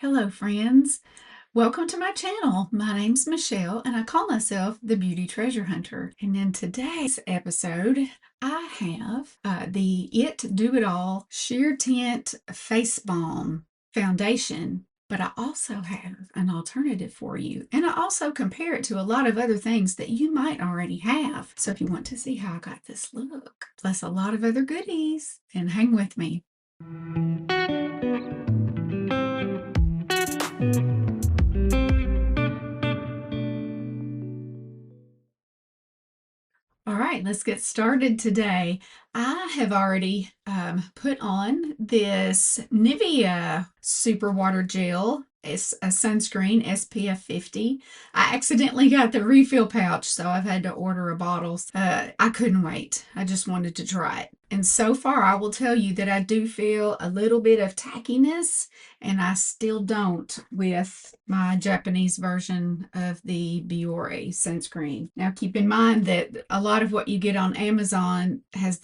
Hello, friends. Welcome to my channel. My name's Michelle, and I call myself the Beauty Treasure Hunter. And in today's episode, I have the It Do It All Sheer Tint Face Balm Foundation. But I also have an alternative for you. And I also compare it to a lot of other things that you might already have. So if you want to see how I got this look, plus a lot of other goodies, then hang with me. All right, let's get started today. I have already put on this Nivea Super Water Gel. It's a sunscreen, SPF 50. I accidentally got the refill pouch, so I've had to order a bottle. I couldn't wait. I just wanted to try it. And so far, I will tell you that I do feel a little bit of tackiness, and I still don't with my Japanese version of the Biore sunscreen. Now, keep in mind that a lot of what you get on Amazon has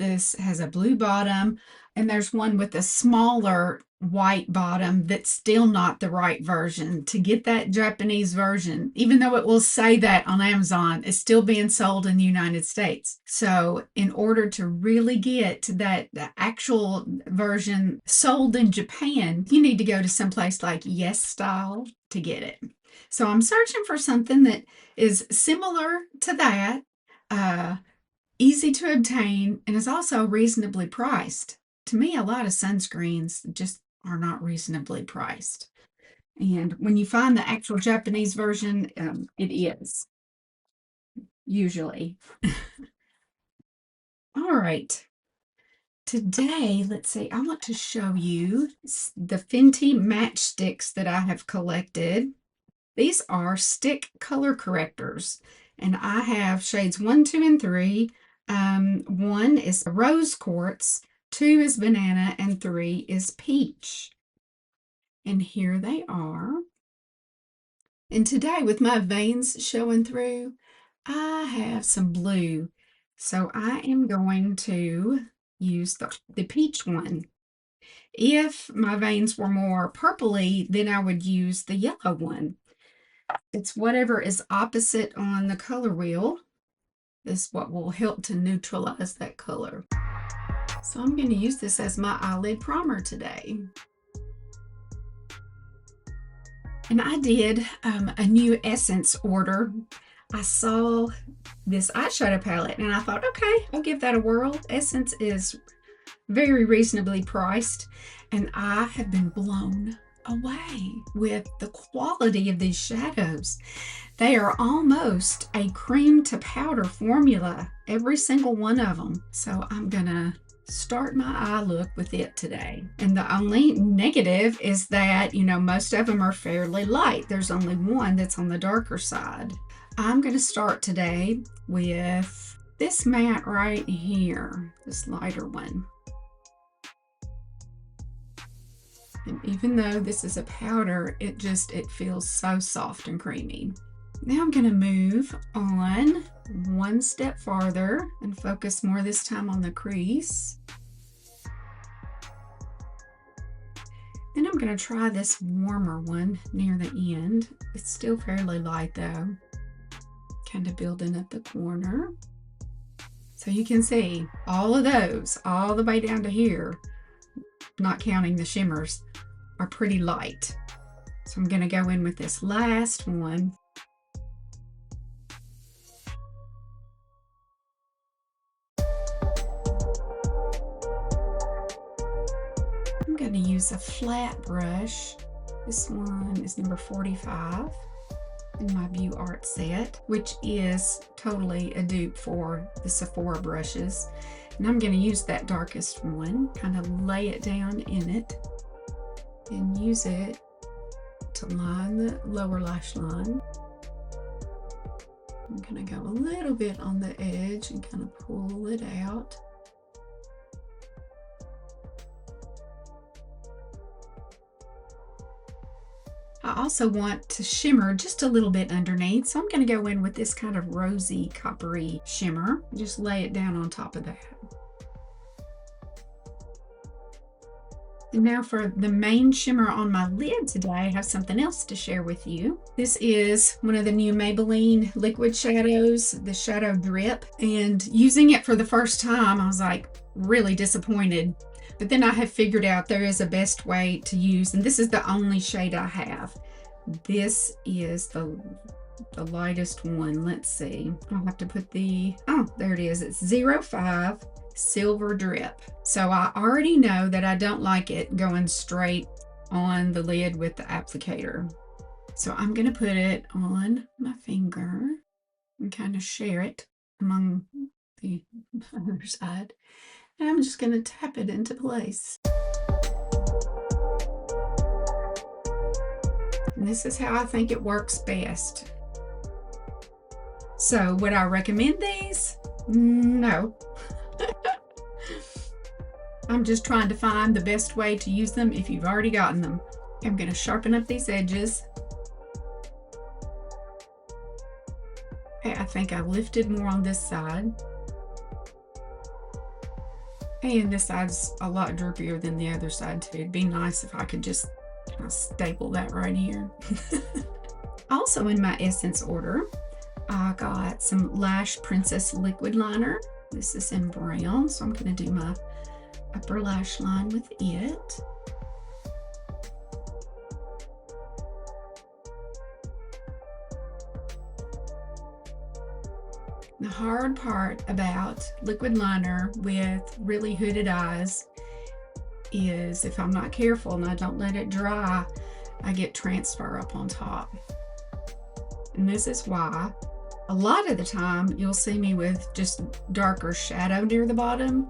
a blue bottom, and there's one with a smaller white bottom that's still not the right version. To get that Japanese version, even though it will say that on Amazon, it's still being sold in the United States. So in order to really get the actual version sold in Japan, you need to go to someplace like Yes Style to get it. So I'm searching for something that is similar to that, easy to obtain, and is also reasonably priced. To me, a lot of sunscreens just are not reasonably priced. And when you find the actual Japanese version, it is, usually. All right. Today, let's see, I want to show you the Fenty Matchsticks that I have collected. These are stick color correctors, and I have shades 1, 2, and 3. 1 is Rose Quarts, 2 is Banana, and 3 is Peach. And here they are. And today, with my veins showing through, I have some blue. So I am going to use the peach one. If my veins were more purpley, then I would use the yellow one. It's whatever is opposite on the color wheel is what will help to neutralize that color. So I'm going to use this as my eyelid primer today. And I did a new Essence order. I saw this eyeshadow palette and I thought, okay, I'll give that a whirl. Essence is very reasonably priced, and I have been blown away with the quality of these shadows. They are almost a cream to powder formula, every single one of them. So I'm gonna start my eye look with it today. And the only negative is that, most of them are fairly light. There's only one that's on the darker side. I'm gonna start today with this matte right here, this lighter one. And even though this is a powder, it feels so soft and creamy. Now I'm going to move on one step farther and focus more this time on the crease. Then I'm going to try this warmer one near the end. It's still fairly light though. Kind of building up the corner. So you can see all of those, all the way down to here, not counting the shimmers, are pretty light. So I'm going to go in with this last one. I'm going to use a flat brush. This one is number 45 in my View Art set, which is totally a dupe for the Sephora brushes. And I'm going to use that darkest one, kind of lay it down in it, and use it to line the lower lash line. I'm going to go a little bit on the edge and kind of pull it out. I also want to shimmer just a little bit underneath, so I'm going to go in with this kind of rosy, coppery shimmer. Just lay it down on top of that. And now for the main shimmer on my lid today, I have something else to share with you. This is one of the new Maybelline liquid shadows, the Shadow Drip. And using it for the first time, I was like really disappointed. But then I have figured out there is a best way to use, and this is the only shade I have. This is the lightest one. Let's see. I'll have to put oh, there it is. It's 05 Silver Drip. So I already know that I don't like it going straight on the lid with the applicator. So I'm going to put it on my finger and kind of share it among the other side. And I'm just going to tap it into place. And this is how I think it works best. So would I recommend these? No. I'm just trying to find the best way to use them if you've already gotten them. I'm going to sharpen up these edges. Okay, I think I lifted more on this side. And this side's a lot droopier than the other side too. It'd be nice if I could just kind of staple that right here. Also in my Essence order, I got some Lash Princess liquid liner. This is in brown, so I'm going to do my upper lash line with it. The hard part about liquid liner with really hooded eyes is if I'm not careful and I don't let it dry, I get transfer up on top. And this is why a lot of the time you'll see me with just darker shadow near the bottom,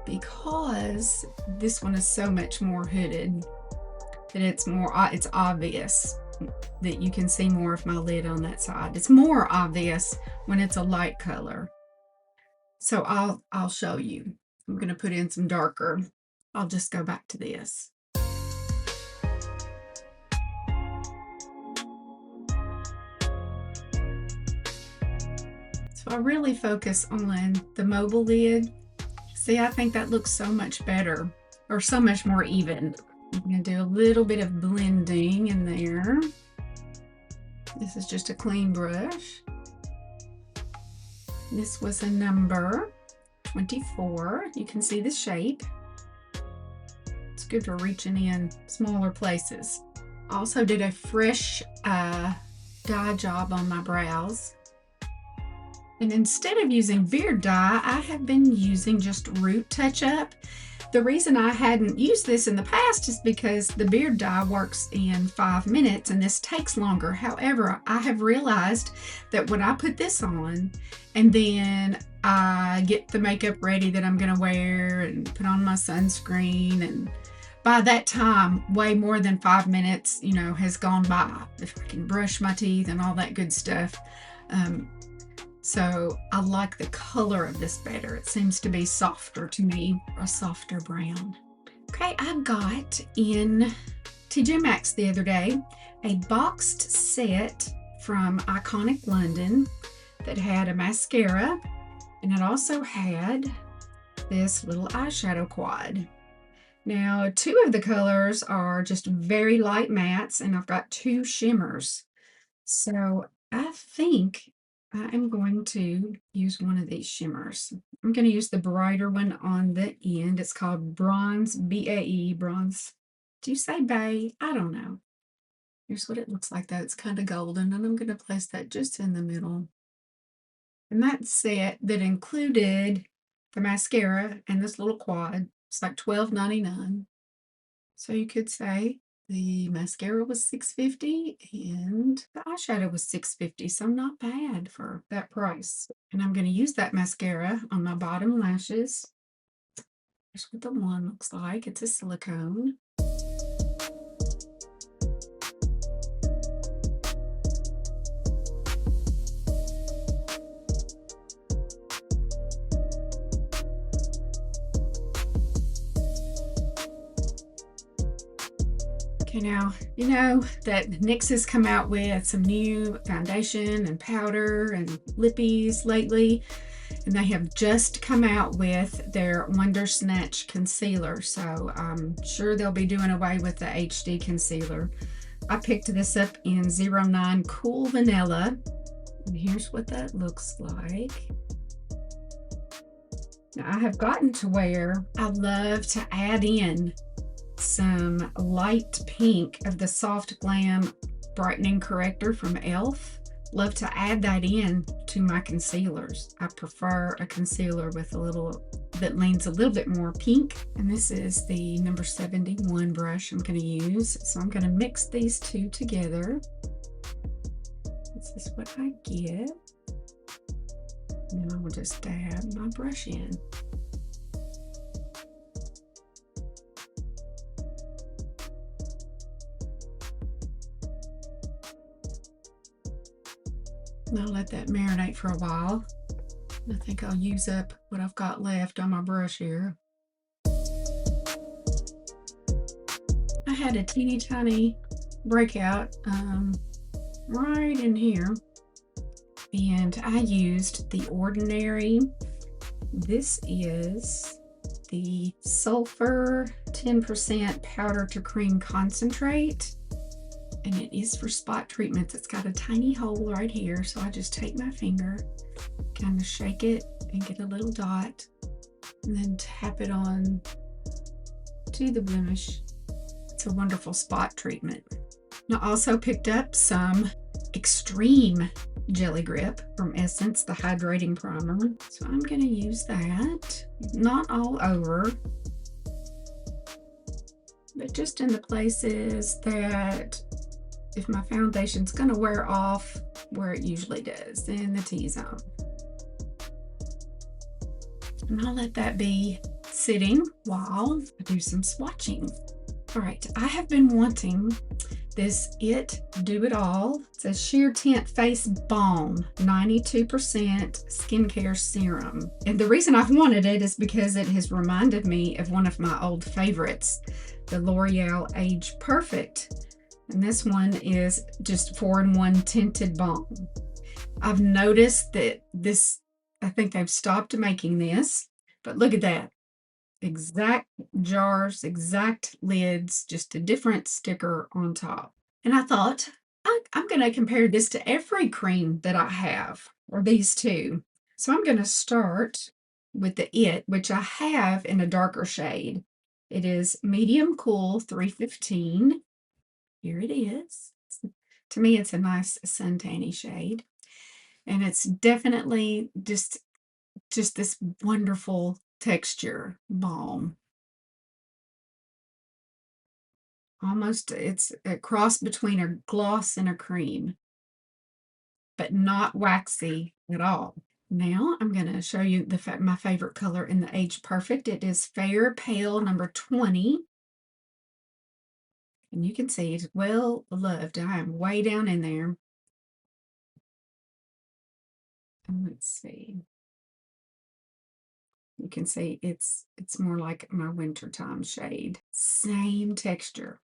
because this one is so much more hooded that it's obvious that you can see more of my lid on that side. It's more obvious when it's a light color. So I'll show you. I'm going to put in some darker. I'll just go back to this. So I really focus on the mobile lid. See, I think that looks so much better, or so much more even. I'm going to do a little bit of blending in there. This is just a clean brush. This was a number 24. You can see the shape. It's good for reaching in smaller places. Also did a fresh dye job on my brows. And instead of using beard dye, I have been using just root touch-up. The reason I hadn't used this in the past is because the beard dye works in 5 minutes and this takes longer. However, I have realized that when I put this on and then I get the makeup ready that I'm going to wear and put on my sunscreen, and by that time, way more than 5 minutes, has gone by. If I can brush my teeth and all that good stuff. So I like the color of this better. It seems to be softer to me, a softer brown. Okay, I got in TJ Maxx the other day a boxed set from Iconic London that had a mascara, and it also had this little eyeshadow quad. Now, 2 of the colors are just very light mattes, and I've got 2 shimmers. So I think I am going to use one of these shimmers. I'm going to use the brighter one on the end. It's called Bronze, B-A-E, Bronze. Do you say Bay? I don't know. Here's what it looks like though. It's kind of golden, and I'm going to place that just in the middle. And that set that included the mascara and this little quad. It's like $12.99. So you could say the mascara was $6.50 and the eyeshadow was $6.50, so not bad for that price. And I'm going to use that mascara on my bottom lashes. Here's what the one looks like. It's a silicone. Okay, now, you know that NYX has come out with some new foundation and powder and lippies lately. And they have just come out with their Wonder Snatch concealer, so I'm sure they'll be doing away with the HD concealer. I picked this up in 09 Cool Vanilla, and here's what that looks like. Now, I have gotten to where I love to add in some light pink of the Soft Glam brightening corrector from e.l.f. Love to add that in to my concealers. I prefer a concealer with a little that leans a little bit more pink. And this is the number 71 brush I'm going to use. So I'm going to mix these two together. This is what I get. And then I will just dab my brush in. And I'll let that marinate for a while. I think I'll use up what I've got left on my brush here. I had a teeny tiny breakout right in here, and I used the Ordinary. This is the Sulfur 10% powder to cream concentrate, and it is for spot treatments. It's got a tiny hole right here, so I just take my finger, kind of shake it and get a little dot, and then tap it on to the blemish. It's a wonderful spot treatment. I also picked up some Extreme Jelly Grip from Essence, the hydrating primer. So I'm going to use that, not all over, but just in the places that if my foundation's going to wear off, where it usually does, in the T-zone. And I'll let that be sitting while I do some swatching. All right, I have been wanting this Do It All. It's a sheer tint face balm, 92% skincare serum. And the reason I've wanted it is because it has reminded me of one of my old favorites, the L'Oreal Age Perfect. And this one is just 4-in-1 tinted balm. I've noticed that I think they've stopped making this, but look at that. Exact jars, exact lids, just a different sticker on top. And I thought, I'm going to compare this to every cream that I have, or these two. So I'm going to start with the which I have in a darker shade. It is Medium Cool 315. Here it is. To me, it's a nice suntanny shade. And it's definitely just this wonderful texture balm. Almost, it's a cross between a gloss and a cream, but not waxy at all. Now I'm going to show you my favorite color in the Age Perfect. It is Fair Pale number 20. And you can see it's well loved. I am way down in there. And let's see. You can see it's more like my wintertime shade. Same texture.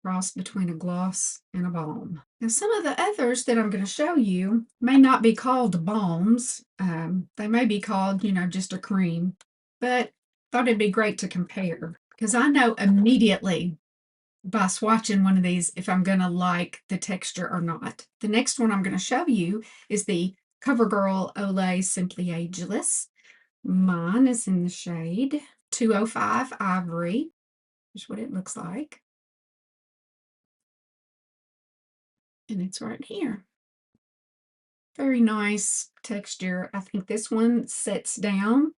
Cross between a gloss and a balm. Now, some of the others that I'm going to show you may not be called balms. They may be called, just a cream, but thought it'd be great to compare because I know immediately by swatching one of these if I'm going to like the texture or not. The next one I'm going to show you is the CoverGirl Olay Simply Ageless. Mine is in the shade 205 Ivory. Here's what it looks like. And it's right here. Very nice texture. I think this one sets down,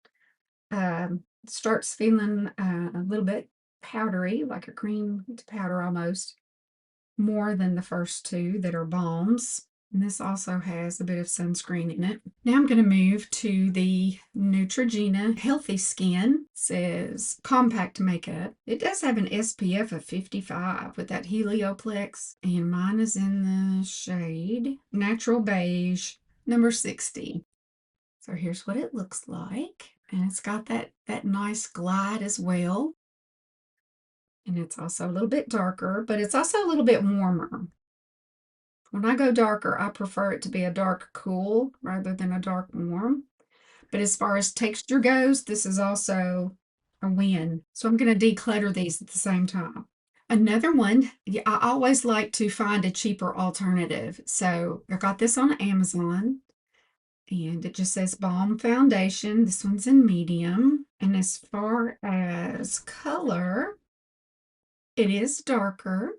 starts feeling a little bit powdery, like a cream powder almost, more than the first two that are balms. And this also has a bit of sunscreen in it. Now I'm going to move to the Neutrogena Healthy Skin. It says compact makeup. It does have an SPF of 55 with that Helioplex. And mine is in the shade Natural Beige, number 60. So here's what it looks like. And it's got that nice glide as well. And it's also a little bit darker, but it's also a little bit warmer. When I go darker, I prefer it to be a dark cool rather than a dark warm. But as far as texture goes, this is also a win. So I'm going to declutter these at the same time. Another one, yeah, I always like to find a cheaper alternative. So I got this on Amazon and it just says Balm Foundation. This one's in medium. And as far as color, it is darker.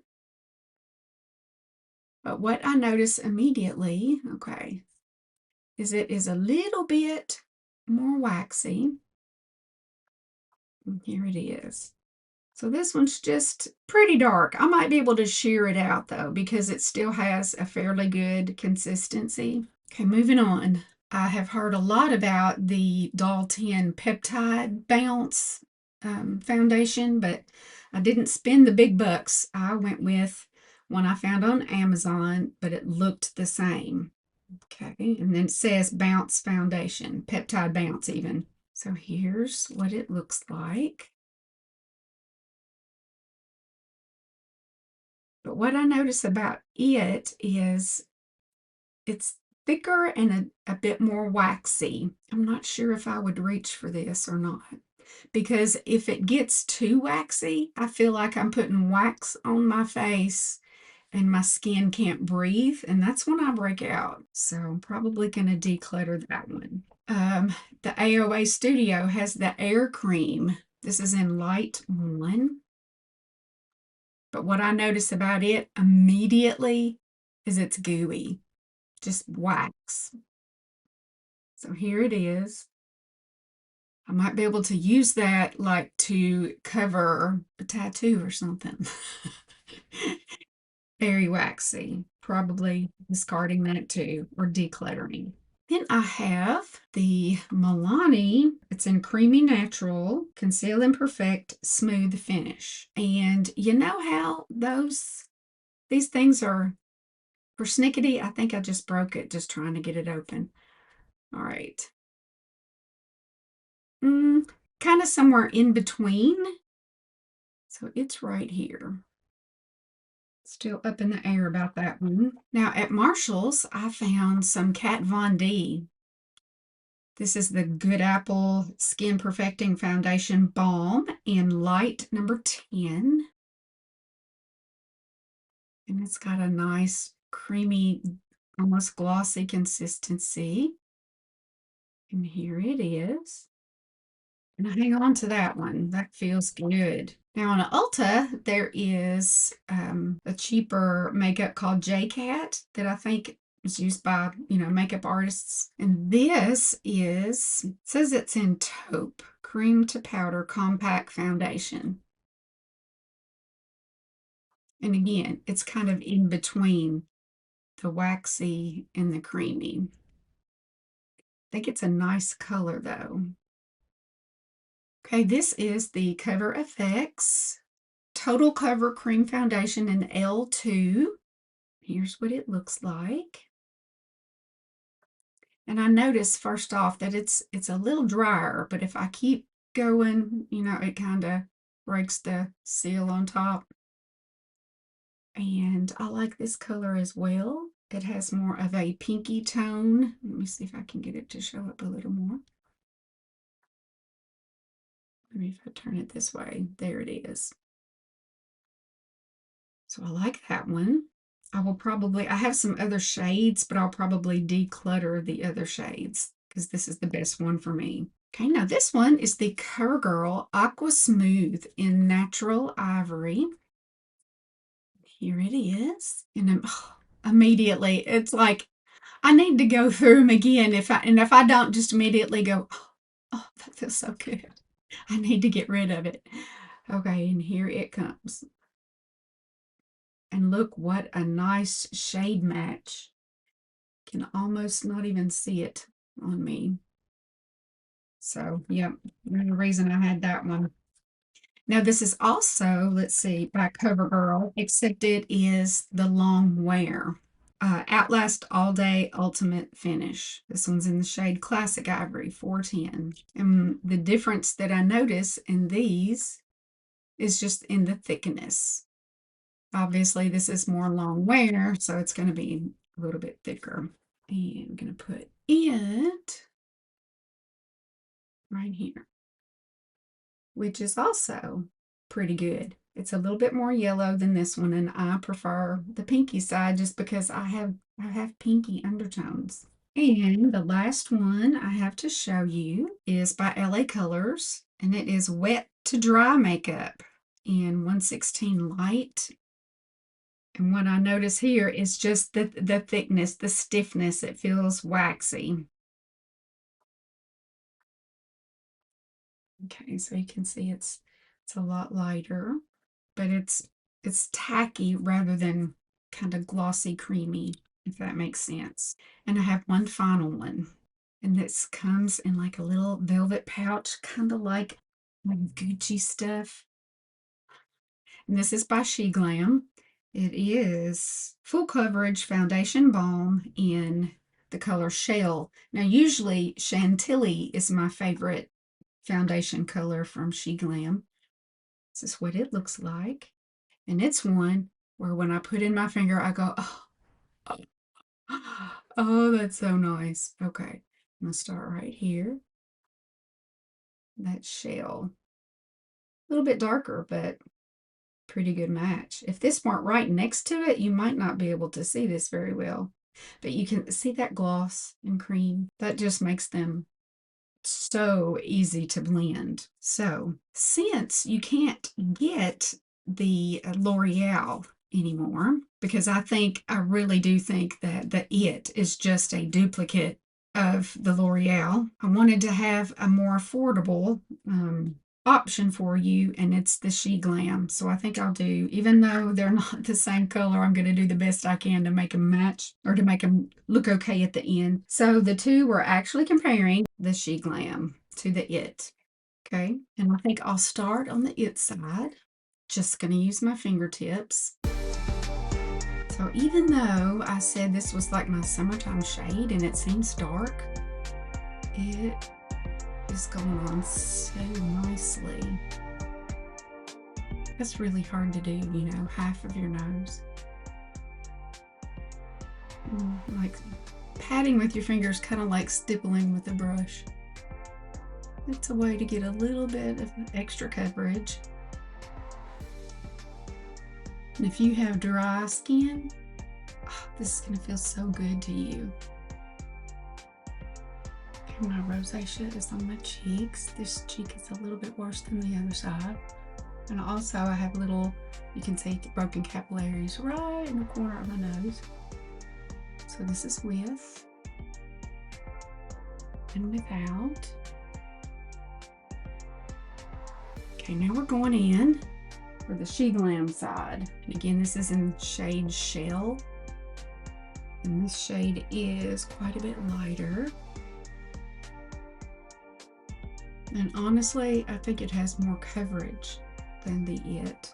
But what I notice immediately, okay, is it is a little bit more waxy. And here it is. So this one's just pretty dark. I might be able to sheer it out though, because it still has a fairly good consistency. Okay, moving on. I have heard a lot about the Doll 10 Peptide Bounce foundation, but I didn't spend the big bucks. I went with one I found on Amazon, but it looked the same. Okay, and then it says Bounce Foundation, Peptide Bounce even. So here's what it looks like. But what I notice about it is it's thicker and a bit more waxy. I'm not sure if I would reach for this or not. Because if it gets too waxy, I feel like I'm putting wax on my face and my skin can't breathe. And that's when I break out. So I'm probably going to declutter that one. The AOA Studio has the Air Cream. This is in light 1. But what I notice about it immediately is it's gooey, just wax. So here it is. I might be able to use that like to cover a tattoo or something. Very waxy. Probably discarding that too or decluttering. Then I have the Milani. It's in Creamy Natural, Conceal and Perfect Smooth Finish. And you know how these things are persnickety? I think I just broke it just trying to get it open. All right. Kind of somewhere in between. So it's right here. Still up in the air about that one. Now at Marshall's, I found some Kat Von D. This is the Good Apple Skin Perfecting Foundation Balm in light number 10. And it's got a nice creamy, almost glossy consistency. And here it is. And I hang on to that one. That feels good. Now on Ulta, there is a cheaper makeup called J-Cat that I think is used by, makeup artists. And this is, it says it's in taupe, cream to powder compact foundation. And again, it's kind of in between the waxy and the creamy. I think it's a nice color though. Okay, this is the Cover FX Total Cover Cream Foundation in L2. Here's what it looks like. And I notice first off that it's a little drier, but if I keep going, it kind of breaks the seal on top. And I like this color as well. It has more of a pinky tone. Let me see if I can get it to show up a little more. Maybe if I turn it this way, there it is. So I like that one. I have some other shades, but I'll probably declutter the other shades because this is the best one for me. Okay, now this one is the CoverGirl Aqua Smooth in Natural Ivory. Here it is. And immediately, it's like, I need to go through them again. If I don't just immediately go, oh, that feels so good. I need to get rid of it. Okay, and here it comes. And look what a nice shade match. Can almost not even see it on me. So, yep, the reason I had that one. Now, this is also, let's see, by CoverGirl, except it is the long wear. Outlast All Day Ultimate Finish. This one's in the shade Classic Ivory 410. And the difference that I notice in these is just in the thickness. Obviously, this is more long wear, so it's going to be a little bit thicker. And I'm going to put it right here, which is also pretty good. It's a little bit more yellow than this one, and I prefer the pinky side just because I have pinky undertones. And the last one I have to show you is by LA Colors, and it is Wet to Dry Makeup in 116 Light. And what I notice here is just the thickness, the stiffness. It feels waxy. Okay, so you can see it's a lot lighter, but it's tacky rather than kind of glossy creamy, if that makes sense. And I have one final one, and this comes in like a little velvet pouch, kind of like Gucci stuff. And this is by Sheglam. It is full coverage foundation balm in the color Shell. Now, usually Chantilly is my favorite foundation color from Sheglam. This is what it looks like. And it's one where when I put in my finger, I go, oh, oh, oh, that's so nice. Okay, I'm going to start right here. That Shell. A little bit darker, but pretty good match. If this weren't right next to it, you might not be able to see this very well. But you can see that gloss and cream. That just makes them so easy to blend. So since you can't get the L'Oreal anymore, because I really do think that the It is just a duplicate of the L'Oreal, I wanted to have a more affordable option for you, and it's the Sheglam. So I think I'll do, even though they're not the same color, I'm going to do the best I can to make them match or to make them look okay at the end. So the two we're actually comparing the Sheglam to the It. Okay, and I think I'll start on the It side. Just going to use my fingertips. So even though I said this was like my summertime shade and it seems dark, it is going on so nicely. That's really hard to do, you know, half of your nose. Like patting with your fingers, kind of like stippling with a brush. It's a way to get a little bit of extra coverage. And if you have dry skin, oh, this is going to feel so good to you. My rosacea is on my cheeks. This cheek is a little bit worse than the other side. And also I have little, you can see the broken capillaries right in the corner of my nose. So this is with and without. Okay, now we're going in for the Sheglam side. And again, this is in shade Shell. And this shade is quite a bit lighter. And honestly, I think it has more coverage than the It.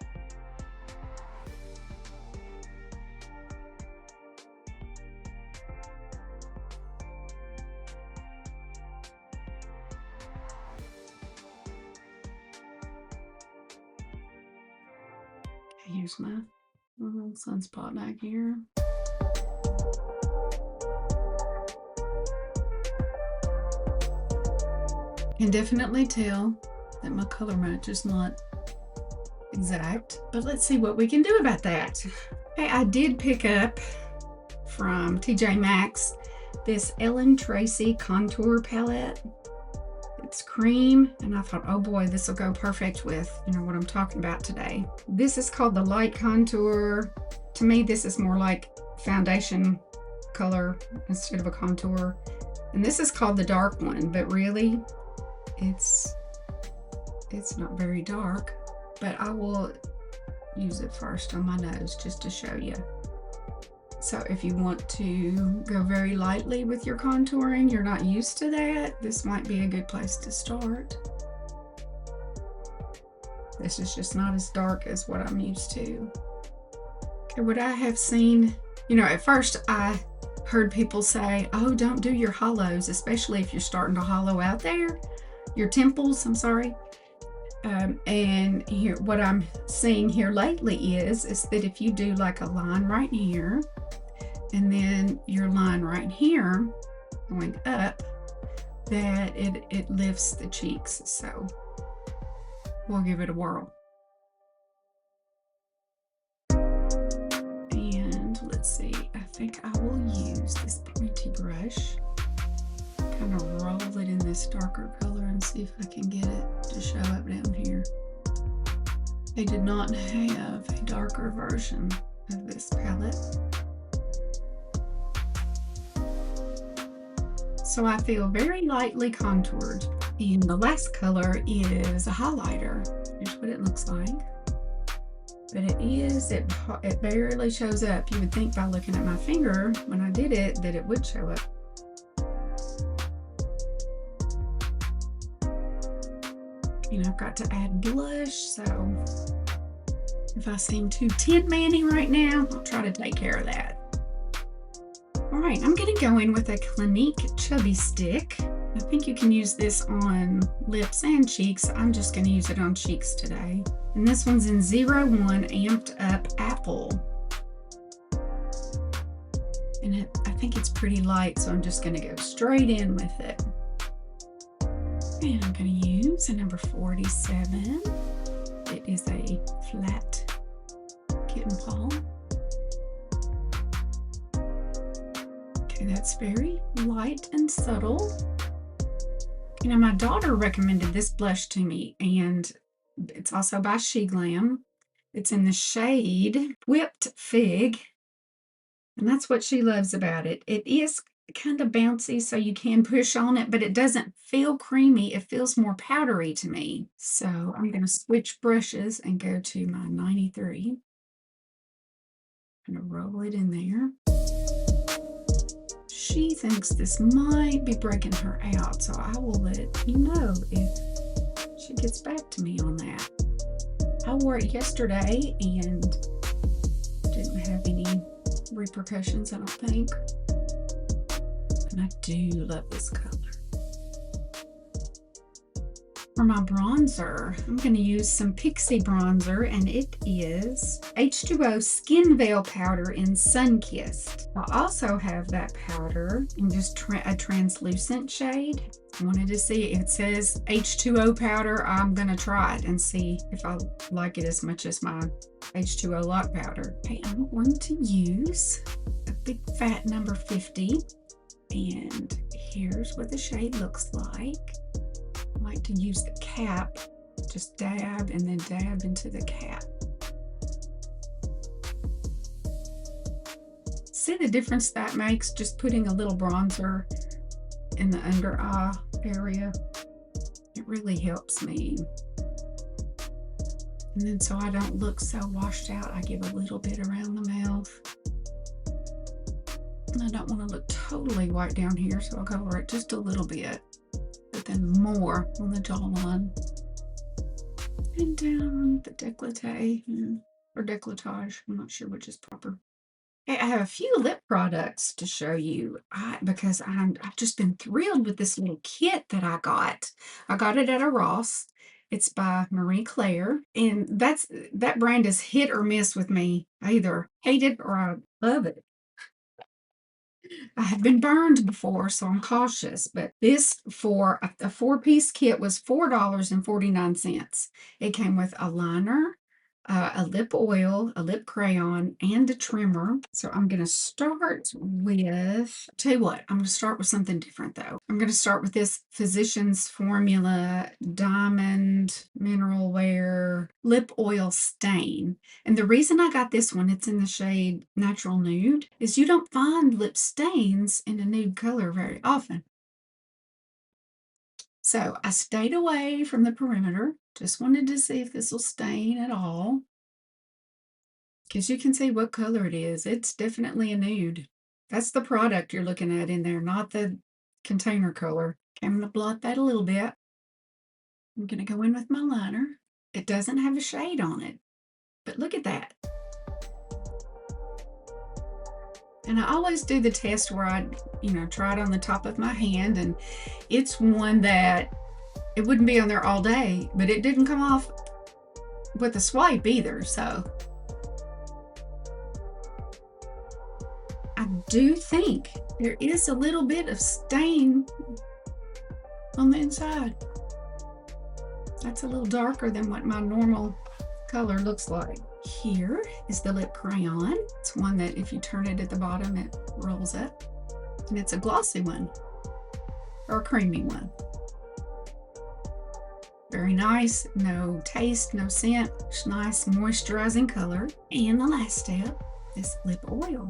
Okay, here's my little sunspot back here. Can definitely tell that my color match is not exact, but let's see what we can do about that. Okay, I did pick up from TJ Maxx this Ellen Tracy contour palette. It's cream, and I thought, oh boy, this will go perfect with, you know, what I'm talking about today. This is called the light contour. To me, this is more like foundation color instead of a contour. And this is called the dark one, but really, it's not very dark, but I will use it first on my nose just to show you. So if you want to go very lightly with your contouring, you're not used to that, this might be a good place to start. This is just not as dark as what I'm used to. Okay, what I have seen, you know, at first I heard people say, oh, don't do your hollows, especially if you're starting to hollow out there. Your temples, I'm sorry. And here, what I'm seeing here lately is that if you do like a line right here, and then your line right here going up, that it lifts the cheeks. So we'll give it a whirl. And let's see, I think I will use this pointy brush, kind of roll it in this darker color and see if I can get it to show up down here. They did not have a darker version of this palette. So I feel very lightly contoured. And the last color is a highlighter. Here's what it looks like. But it barely shows up. You would think by looking at my finger when I did it that it would show up. And I've got to add blush, so if I seem too Tin Man-y right now, I'll try to take care of that. All right, I'm gonna go in with a Clinique Chubby Stick. I think you can use this on lips and cheeks. I'm just gonna use it on cheeks today. And this one's in 01 Amped Up Apple. And I think it's pretty light, so I'm just gonna go straight in with it. And I'm gonna use a number 47. It is a flat kitten paw. Okay, that's very light and subtle. You know, my daughter recommended this blush to me, and it's also by Sheglam. It's in the shade Whipped Fig, and that's what she loves about it. It is kind of bouncy, so you can push on it, but it doesn't feel creamy. It feels more powdery to me. So I'm going to switch brushes and go to my 93. I'm going to roll it in there. She thinks this might be breaking her out, so I will let you know if she gets back to me on that. I wore it yesterday and didn't have any repercussions, I don't think. And I do love this color. For my bronzer, I'm going to use some Pixie bronzer, and it is H2O Skin Veil Powder in Sunkissed. I also have that powder in just a translucent shade. I wanted to see, it says H2O powder. I'm going to try it and see if I like it as much as my H2O lock powder. Okay, I'm going to use a big fat number 50. And here's what the shade looks like. I like to use the cap, just dab and then dab into the cap. See the difference that makes, just putting a little bronzer in the under eye area? It really helps me. And then so I don't look so washed out, I give a little bit around the mouth. And I don't want to look totally white down here, so I'll cover it just a little bit, but then more on the jawline. And down the décolleté, or décolletage, I'm not sure which is proper. Okay, I have a few lip products to show you because I've just been thrilled with this little kit that I got. I got it at a Ross. It's by Marie Claire, and that brand is hit or miss with me. I either hate it or I love it. I have been burned before, so I'm cautious, but this for a 4-piece kit was $4.49. It came with a liner, a lip oil, a lip crayon, and a trimmer. So I'm going to start with, tell you what, I'm going to start with something different though. I'm going to start with this Physicians Formula Diamond Mineral Wear Lip Oil Stain. And the reason I got this one, it's in the shade Natural Nude, is you don't find lip stains in a nude color very often. So I stayed away from the perimeter. Just wanted to see if this will stain at all. Because you can see what color it is. It's definitely a nude. That's the product you're looking at in there, not the container color. Okay, I'm going to blot that a little bit. I'm going to go in with my liner. It doesn't have a shade on it, but look at that. And I always do the test where I, try it on the top of my hand, and it's one that it wouldn't be on there all day, but it didn't come off with a swipe either, so I do think there is a little bit of stain on the inside. That's a little darker than what my normal color looks like. Here is the lip crayon. It's one that if you turn it at the bottom, it rolls up. And it's a glossy one, or a creamy one. Very nice, no taste, no scent, just nice moisturizing color. And the last step is lip oil.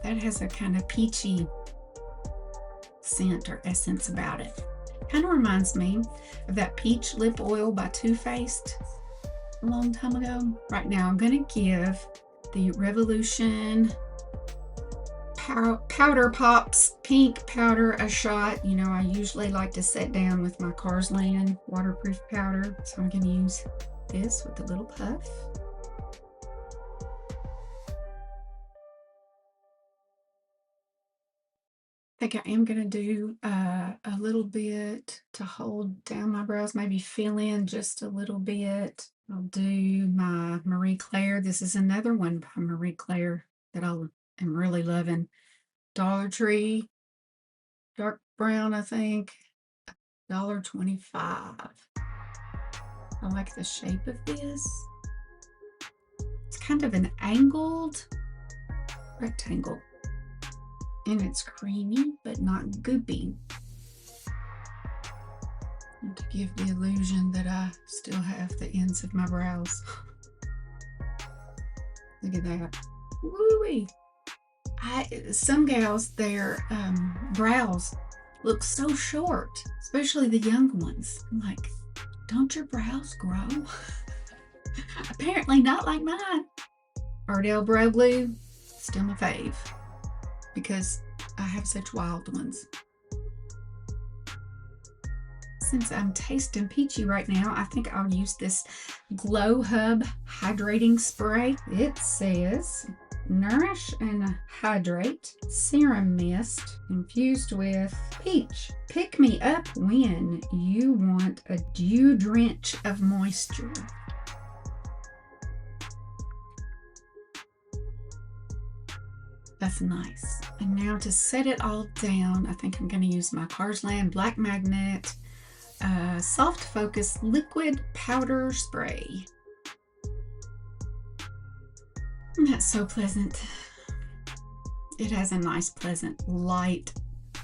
That has a kind of peachy scent or essence about it. Kind of reminds me of that peach lip oil by Too Faced a long time ago. Right now I'm going to give the Revolution Powder Pops Pink Powder a shot. You know, I usually like to set down with my Cars Land waterproof powder, so I'm going to use this with a little puff. I think I am going to do a little bit to hold down my brows, maybe fill in just a little bit. I'll do my Marie Claire. This is another one by Marie Claire that I am really loving. Dollar Tree, dark brown, I think, $1.25. I like the shape of this. It's kind of an angled rectangle. And it's creamy, but not goopy. And to give the illusion that I still have the ends of my brows. Look at that. Woo-wee. Some gals, their brows look so short, especially the young ones. I'm like, don't your brows grow? Apparently not like mine. Ardell Brow Glue, still my fave, because I have such wild ones. Since I'm tasting peachy right now, I think I'll use this Glow Hub Hydrating Spray. It says, nourish and hydrate, serum mist infused with peach. Pick me up when you want a dew drench of moisture. That's nice. And now to set it all down, I think I'm going to use my Cars Land Black Magnet Soft Focus Liquid Powder Spray. And that's so pleasant. It has a nice, pleasant, light,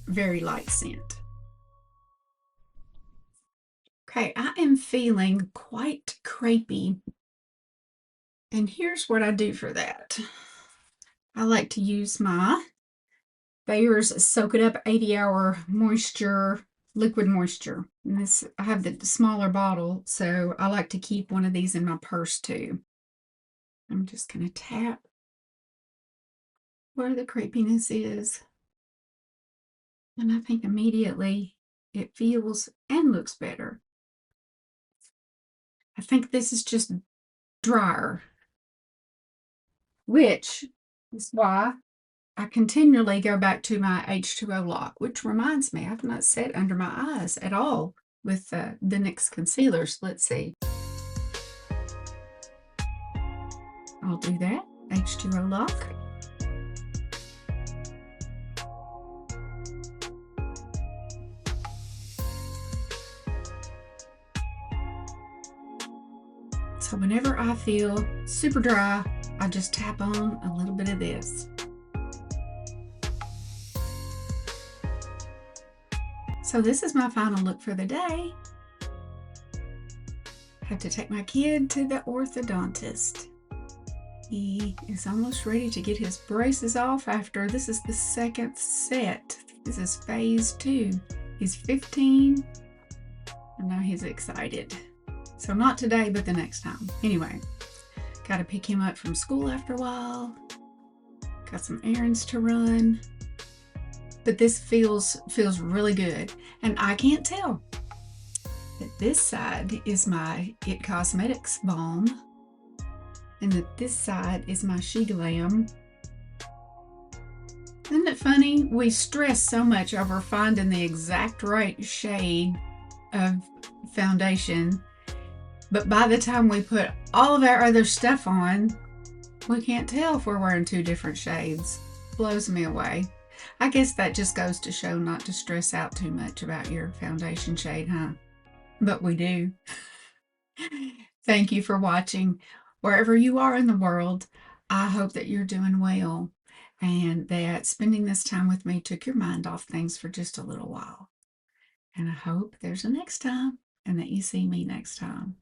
very light scent. Okay, I am feeling quite crepey. And here's what I do for that. I like to use my Bayer's Soak It Up 80-Hour Moisture, Liquid Moisture. And this, I have the smaller bottle, so I like to keep one of these in my purse too. I'm just going to tap where the crepiness is. And I think immediately it feels and looks better. I think this is just drier, which is why I continually go back to my H2O lock, which reminds me, I've not set under my eyes at all with the NYX concealers. Let's see. I'll do that. H2O lock. So whenever I feel super dry, I just tap on a little bit of this. So this is my final look for the day. I have to take my kid to the orthodontist. He is almost ready to get his braces off after this is the second set. This is phase 2. He's 15, and now he's excited. So not today, but the next time. Anyway, got to pick him up from school after a while. Got some errands to run. But this feels really good. And I can't tell that this side is my It Cosmetics Balm, and that this side is my Sheglam Isn't it funny? We stress so much over finding the exact right shade of foundation, but by the time we put all of our other stuff on, we can't tell if we're wearing two different shades. Blows me away. I guess that just goes to show not to stress out too much about your foundation shade, huh? But we do. Thank you for watching. Wherever you are in the world, I hope that you're doing well and that spending this time with me took your mind off things for just a little while. And I hope there's a next time and that you see me next time.